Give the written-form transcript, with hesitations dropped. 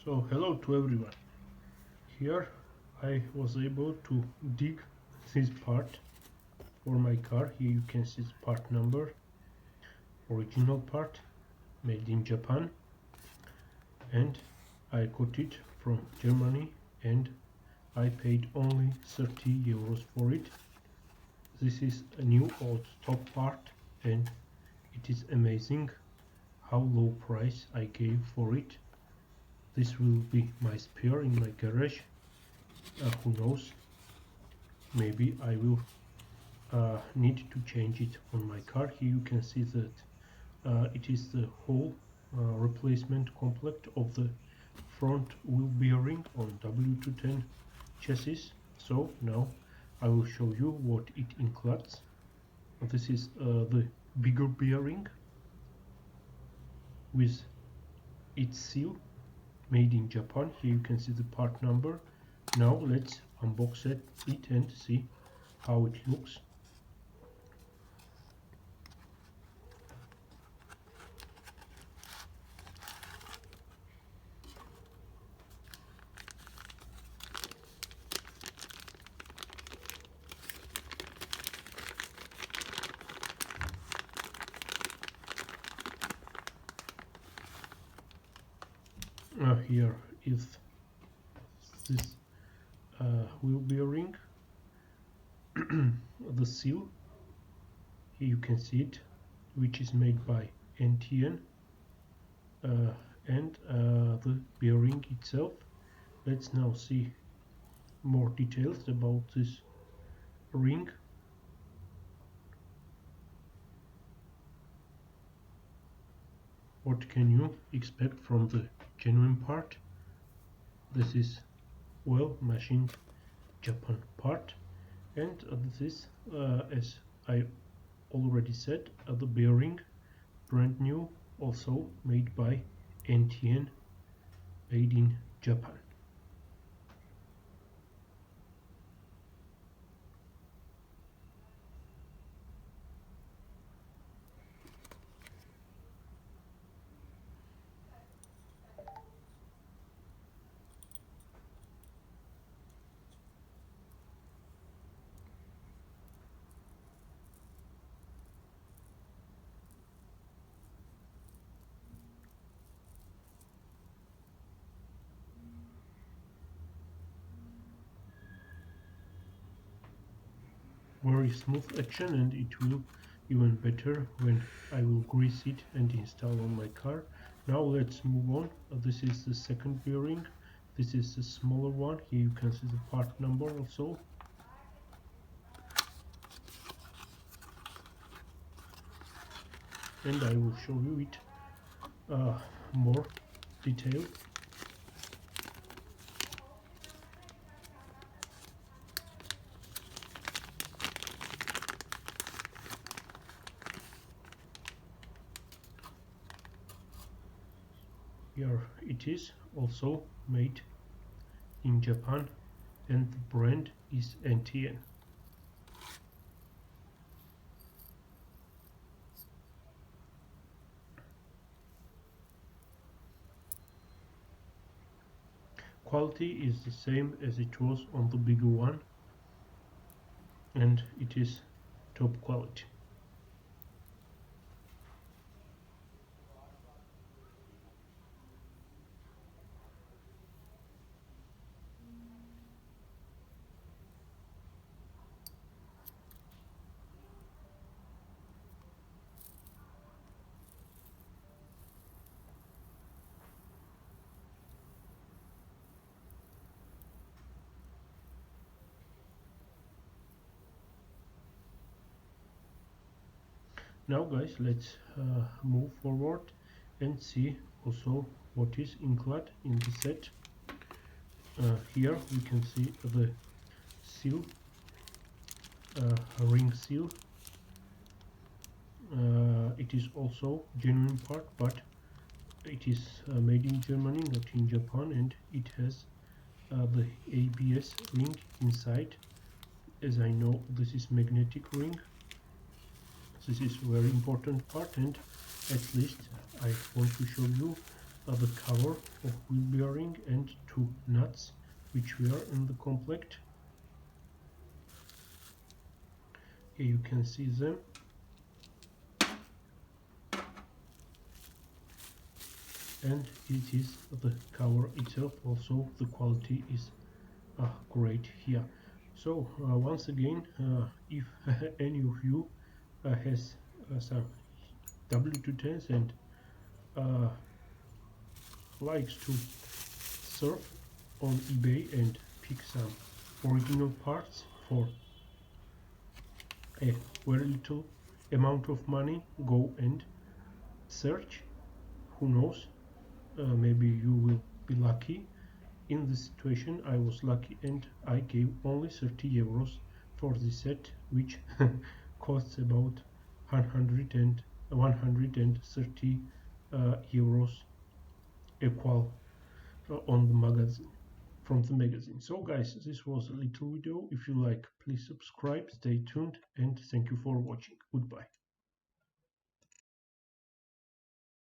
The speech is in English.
So hello to everyone. Here I was able to dig this part for my car. Here you can see the part number, original part, made in Japan, and I got it from Germany and I paid only 30 euros for it. This is a new old stock part and it is amazing how low price I gave for it. This will be my spare in my garage. Who knows, maybe I will need to change it on my car. Here you can see that it is the whole replacement complete of the front wheel bearing on W210 chassis. So now I will show you what it includes. This is the bigger bearing with its seal, made in Japan. Here you can see the part number. Now let's unbox it and see how it looks. Here is this wheel bearing, the seal. Here you can see it, which is made by NTN, and the bearing itself. Let's now see more details about this ring. What can you expect from the genuine part? This is well machined Japan part, and this is, as I already said, the bearing, brand new, also made by NTN, made in Japan. Very smooth action, and it will even better when I will grease it and install on my car. Now let's move on. This is the second bearing. This is the smaller one. Here you can see the part number also. And I will show you it more detailed. Here it is, also made in Japan, and the brand is NTN. Quality is the same as it was on the bigger one, and it is top quality. Now guys, let's move forward and see also what is included in the set. Here we can see the seal, ring seal. It is also genuine part, but it is made in Germany, not in Japan, and it has the ABS ring inside. As I know, this is magnetic ring. This is very important part, and at least I want to show you the cover of wheel bearing and 2 nuts which were in the complete. Here you can see them. And it is the cover itself. Also the quality is great here. So once again, if any of you has some W210s and likes to surf on eBay and pick some original parts for a very little amount of money, go and search. Who knows, maybe you will be lucky. In this situation I was lucky and I gave only 30 euros for this set, which costs about 130 euros equal on the magazine, from the magazine. So guys, this was a little video. If you like, please subscribe, stay tuned, and thank you for watching. Goodbye.